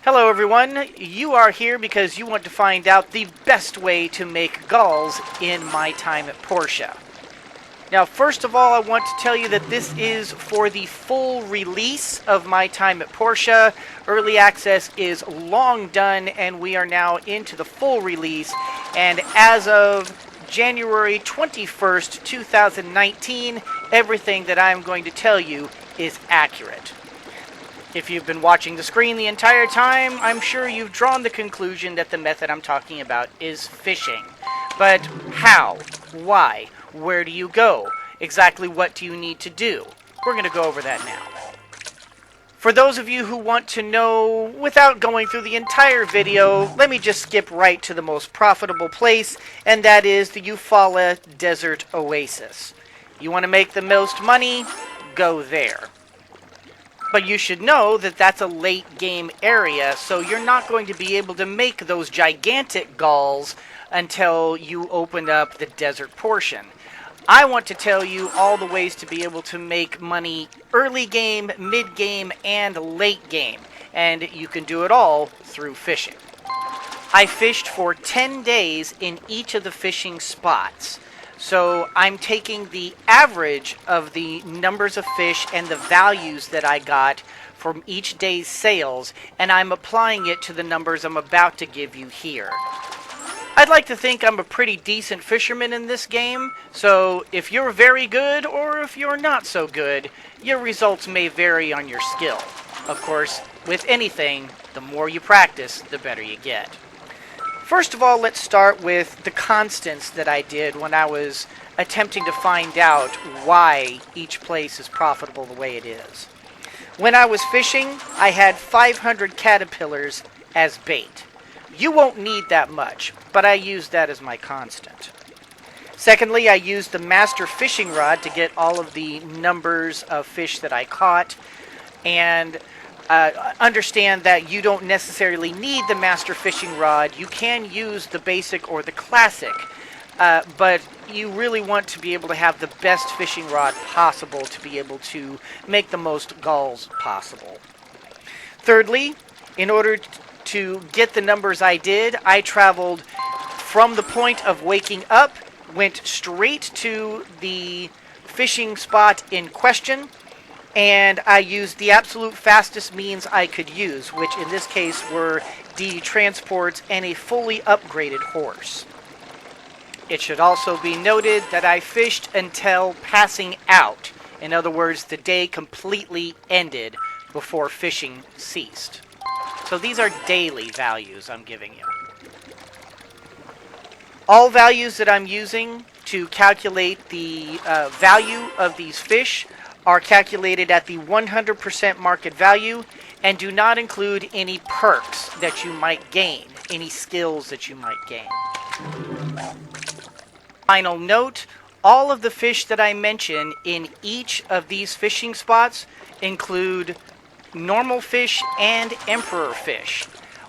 Hello everyone, you are here because you want to find out the best way to make Gols in my time at Portia. Now first of all, I want to tell you that this is for the full release of my time at Portia. Early access is long done and we are now into the full release, and as of January 21st, 2019, everything that I'm going to tell you is accurate. If you've been watching the screen the entire time, I'm sure you've drawn the conclusion that the method I'm talking about is fishing. But how? Why? Where do you go? Exactly what do you need to do? We're going to go over that now. For those of you who want to know without going through the entire video, let me just skip right to the most profitable place, and that is the Eufaula Desert Oasis. You want to make the most money? Go there. But you should know that that's a late game area, so you're not going to be able to make those gigantic Gols until you open up the desert portion. I want to tell you all the ways to be able to make money early game, mid game, and late game, and you can do it all through fishing. I fished for 10 days in each of the fishing spots. So I'm taking the average of the numbers of fish and the values that I got from each day's sales, and I'm applying it to the numbers I'm about to give you here. I'd like to think I'm a pretty decent fisherman in this game, so if you're very good or if you're not so good, your results may vary on your skill. Of course, with anything, the more you practice, the better you get. First of all, let's start with the constants that I did when I was attempting to find out why each place is profitable the way it is. When I was fishing, I had 500 caterpillars as bait. You won't need that much, but I used that as my constant. Secondly, I used the master fishing rod to get all of the numbers of fish that I caught, and understand that you don't necessarily need the master fishing rod. You can use the basic or the classic, but you really want to be able to have the best fishing rod possible to be able to make the most Gols possible. Thirdly, in order to get the numbers I did, I traveled from the point of waking up, went straight to the fishing spot in question, and I used the absolute fastest means I could use, which in this case were D transports and a fully upgraded horse. It should also be noted that I fished until passing out. In other words, the day completely ended before fishing ceased. So these are daily values I'm giving you. All values that I'm using to calculate the value of these fish are calculated at the 100% market value and do not include any perks that you might gain, any skills that you might gain. Final note, all of the fish that I mention in each of these fishing spots include normal fish and emperor fish.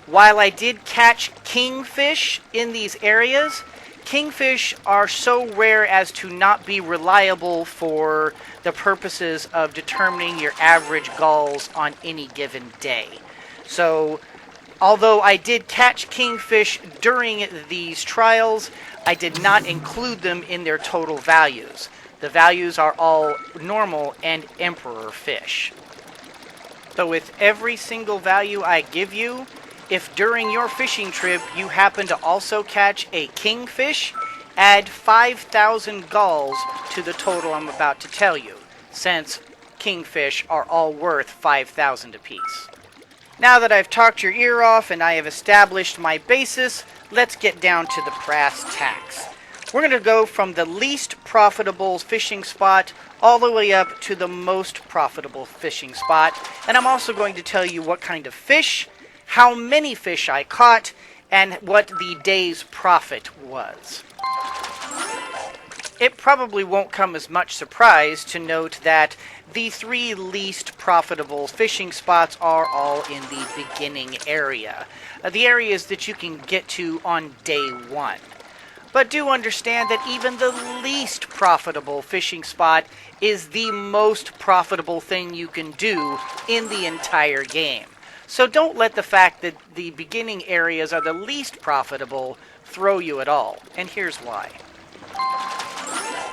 While I did catch kingfish in these areas, kingfish are so rare as to not be reliable for the purposes of determining your average Gols on any given day. So, although I did catch kingfish during these trials, I did not include them in their total values. The values are all normal and emperor fish. So with every single value I give you, if during your fishing trip you happen to also catch a kingfish, add 5,000 Gols to the total I'm about to tell you, since kingfish are all worth 5,000 apiece. Now that I've talked your ear off and I have established my basis, let's get down to the brass tacks. We're going to go from the least profitable fishing spot all the way up to the most profitable fishing spot, and I'm also going to tell you what kind of fish, how many fish I caught, and what the day's profit was. It probably won't come as much surprise to note that the 3 least profitable fishing spots are all in the beginning area, the areas that you can get to on day 1. But do understand that even the least profitable fishing spot is the most profitable thing you can do in the entire game. So don't let the fact that the beginning areas are the least profitable throw you at all, and here's why.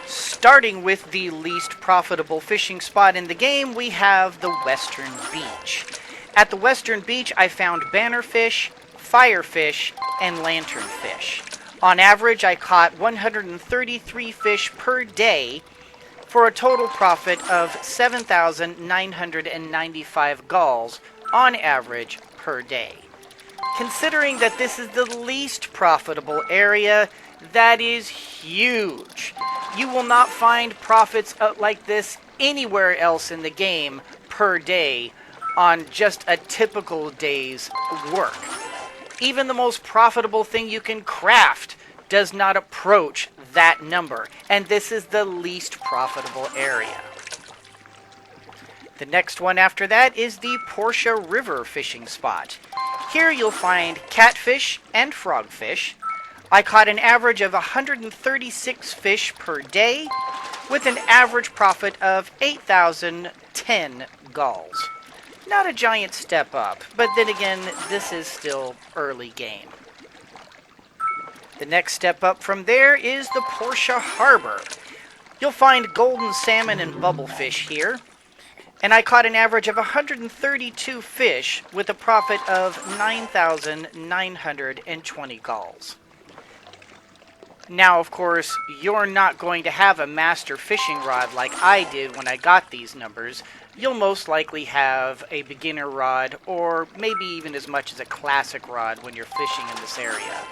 Starting with the least profitable fishing spot in the game, we have the Western Beach. At the Western Beach, I found bannerfish, firefish, and lanternfish. On average, I caught 133 fish per day for a total profit of 7,995 galls on average per day. Considering that this is the least profitable area, that is huge. You will not find profits like this anywhere else in the game per day on just a typical day's work. Even the most profitable thing you can craft does not approach that number, and this is the least profitable area. The next one after that is the Portia River fishing spot. Here you'll find catfish and frogfish. I caught an average of 136 fish per day with an average profit of 8,010 galls. Not a giant step up, but then again, this is still early game. The next step up from there is the Portia Harbor. You'll find golden salmon and bubblefish here, and I caught an average of 132 fish with a profit of 9,920 galls. Now, of course, you're not going to have a master fishing rod like I did when I got these numbers. You'll most likely have a beginner rod, or maybe even as much as a classic rod when you're fishing in this area.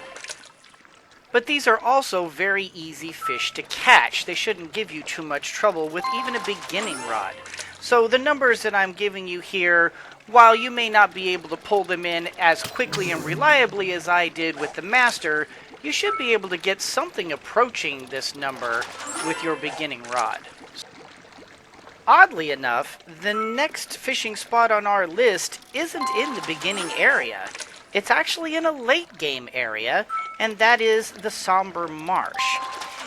But these are also very easy fish to catch. They shouldn't give you too much trouble with even a beginning rod. So the numbers that I'm giving you here, while you may not be able to pull them in as quickly and reliably as I did with the master, you should be able to get something approaching this number with your beginning rod. Oddly enough, the next fishing spot on our list isn't in the beginning area. It's actually in a late game area, and that is the Somber Marsh.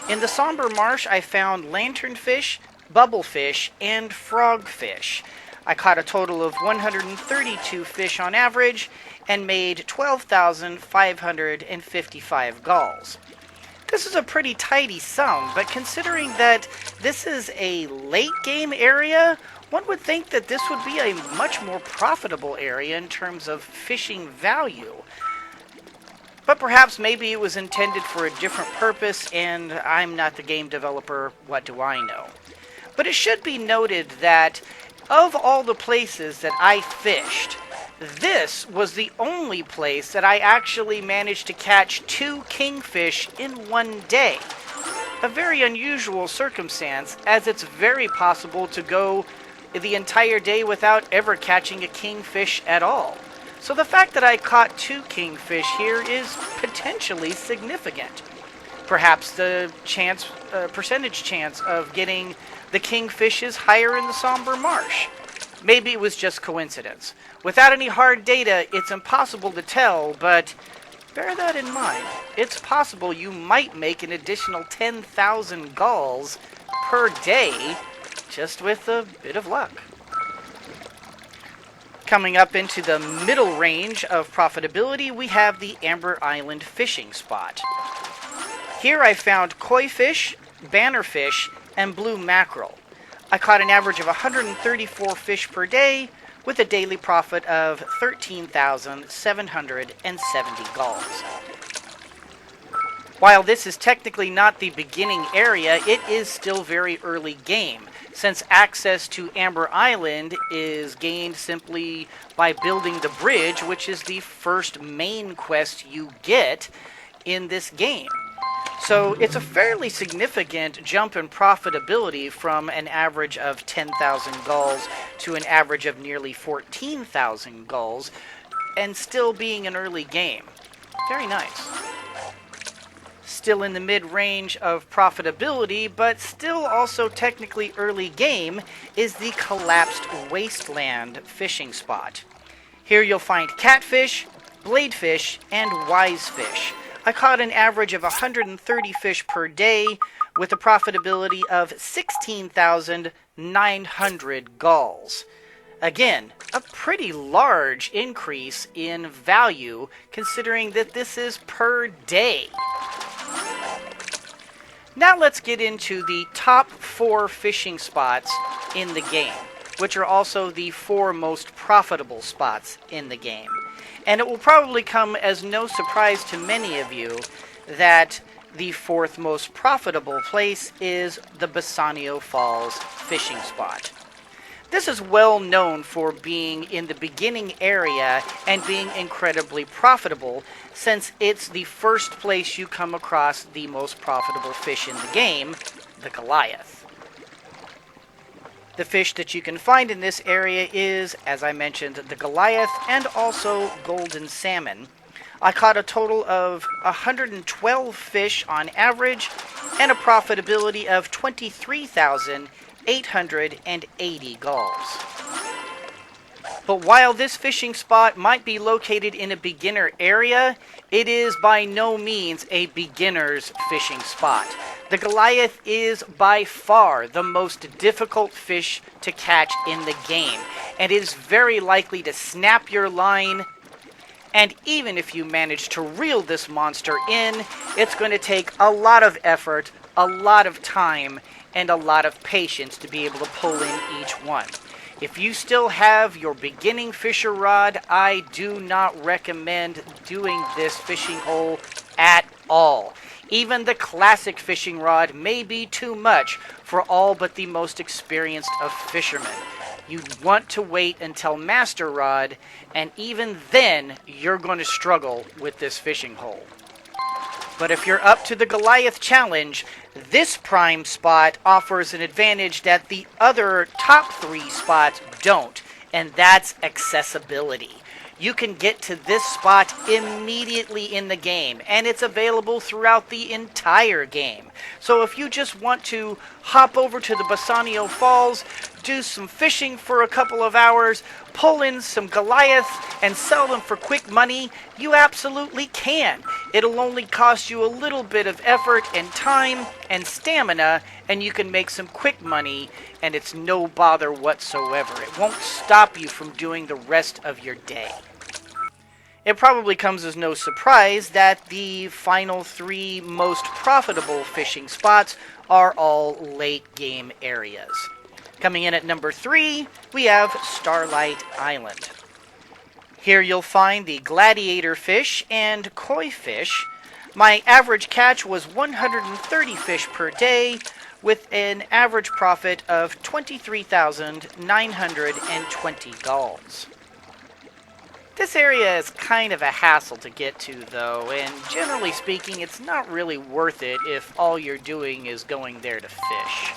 In the Somber Marsh, I found lanternfish, bubblefish, and frogfish. I caught a total of 132 fish on average and made 12,555 galls. This is a pretty tidy sum, but considering that this is a late game area, one would think that this would be a much more profitable area in terms of fishing value. But perhaps maybe it was intended for a different purpose, and I'm not the game developer, what do I know? But it should be noted that of all the places that I fished, this was the only place that I actually managed to catch 2 kingfish in one day. A very unusual circumstance, as it's very possible to go the entire day without ever catching a kingfish at all. So the fact that I caught 2 kingfish here is potentially significant. Perhaps the percentage chance of getting the kingfish is higher in the Somber Marsh. Maybe it was just coincidence. Without any hard data, it's impossible to tell, but bear that in mind. It's possible you might make an additional 10,000 galls per day just with a bit of luck. Coming up into the middle range of profitability, we have the Amber Island fishing spot. Here I found koi fish, bannerfish, and blue mackerel. I caught an average of 134 fish per day with a daily profit of 13,770 galls. While this is technically not the beginning area, it is still very early game, since access to Amber Island is gained simply by building the bridge, which is the first main quest you get in this game. So it's a fairly significant jump in profitability from an average of 10,000 galls to an average of nearly 14,000 galls, and still being an early game. Very nice. Still in the mid-range of profitability, but still also technically early game, is the collapsed Wasteland fishing spot. Here you'll find catfish, bladefish, and wisefish. I caught an average of 130 fish per day with a profitability of 16,900 galls. Again, a pretty large increase in value considering that this is per day. Now let's get into the top 4 fishing spots in the game, which are also the 4 most profitable spots in the game. And it will probably come as no surprise to many of you that the 4th most profitable place is the Bassanio Falls fishing spot. This is well known for being in the beginning area and being incredibly profitable, since it's the first place you come across the most profitable fish in the game, the Goliath. The fish that you can find in this area is, as I mentioned, the Goliath and also golden salmon. I caught a total of 112 fish on average and a profitability of 23,880 gulls. But while this fishing spot might be located in a beginner area, it is by no means a beginner's fishing spot. The Goliath is by far the most difficult fish to catch in the game, and is very likely to snap your line. And even if you manage to reel this monster in, it's going to take a lot of effort, a lot of time, and a lot of patience to be able to pull in each one. If you still have your beginning fisher rod, I do not recommend doing this fishing hole at all. Even the classic fishing rod may be too much for all but the most experienced of fishermen. You want to wait until master rod, and even then, you're going to struggle with this fishing hole. But if you're up to the Goliath challenge, this prime spot offers an advantage that the other top 3 spots don't, and that's accessibility. You can get to this spot immediately in the game, and it's available throughout the entire game. So if you just want to hop over to the Bassanio Falls, do some fishing for a couple of hours, pull in some Goliaths, and sell them for quick money, you absolutely can. It'll only cost you a little bit of effort and time and stamina, and you can make some quick money, and it's no bother whatsoever. It won't stop you from doing the rest of your day. It probably comes as no surprise that the final 3 most profitable fishing spots are all late game areas. Coming in at number 3, we have Starlight Island. Here you'll find the Gladiator fish and koi fish. My average catch was 130 fish per day, with an average profit of 23,920 gulls. This area is kind of a hassle to get to, though, and generally speaking, it's not really worth it if all you're doing is going there to fish.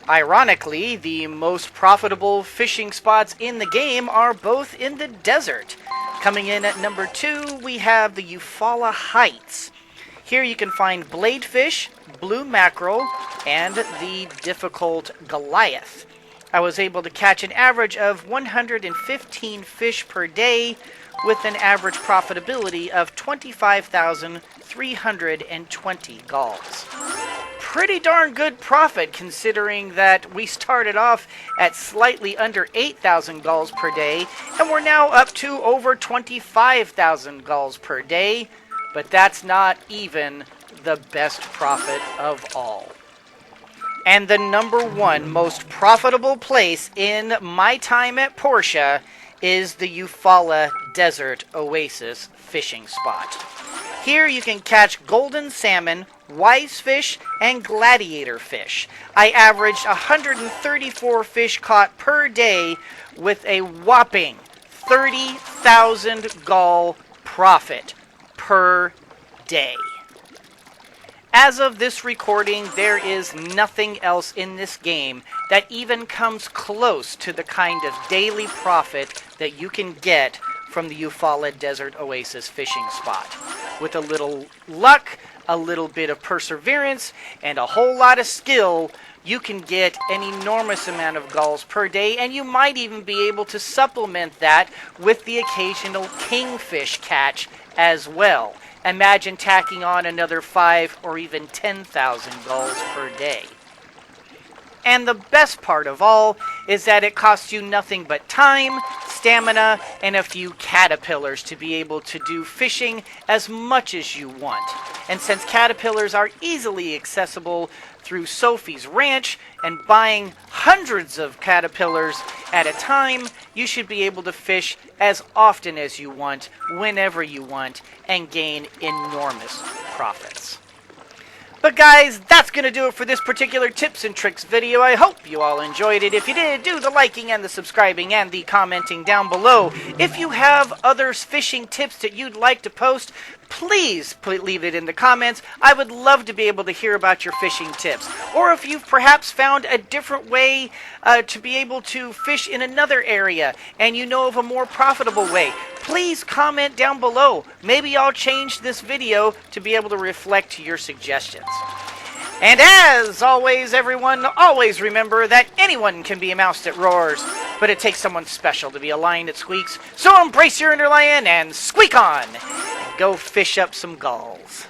Ironically, the most profitable fishing spots in the game are both in the desert. Coming in at number 2, we have the Eufaula Heights. Here you can find bladefish, blue mackerel, and the difficult Goliath. I was able to catch an average of 115 fish per day with an average profitability of 25,320 gulls. Pretty darn good profit considering that we started off at slightly under 8,000 gulls per day and we're now up to over 25,000 gulls per day, but that's not even the best profit of all. And the number 1 most profitable place in my time at Portia is the Eufaula Desert Oasis fishing spot. Here you can catch golden salmon, wise fish, and gladiator fish. I averaged 134 fish caught per day with a whopping 30,000 gull profit per day. As of this recording, there is nothing else in this game that even comes close to the kind of daily profit that you can get from the Eufaula Desert Oasis fishing spot. With a little luck, a little bit of perseverance, and a whole lot of skill, you can get an enormous amount of gulls per day, and you might even be able to supplement that with the occasional kingfish catch as well. Imagine tacking on another 5 or even 10,000 gulls per day. And the best part of all is that it costs you nothing but time, stamina, and a few caterpillars to be able to do fishing as much as you want. And since caterpillars are easily accessible through Sophie's Ranch and buying hundreds of caterpillars at a time, you should be able to fish as often as you want, whenever you want, and gain enormous profits. But guys, that's going to do it for this particular tips and tricks video. I hope you all enjoyed it. If you did, do the liking and the subscribing and the commenting down below. If you have other fishing tips that you'd like to post, please leave it in the comments. I would love to be able to hear about your fishing tips. Or if you've perhaps found a different way to be able to fish in another area and you know of a more profitable way, please comment down below. Maybe I'll change this video to be able to reflect your suggestions. And as always, everyone, always remember that anyone can be a mouse that roars, but it takes someone special to be a lion that squeaks. So embrace your inner lion and squeak on! Go fish up some gulls.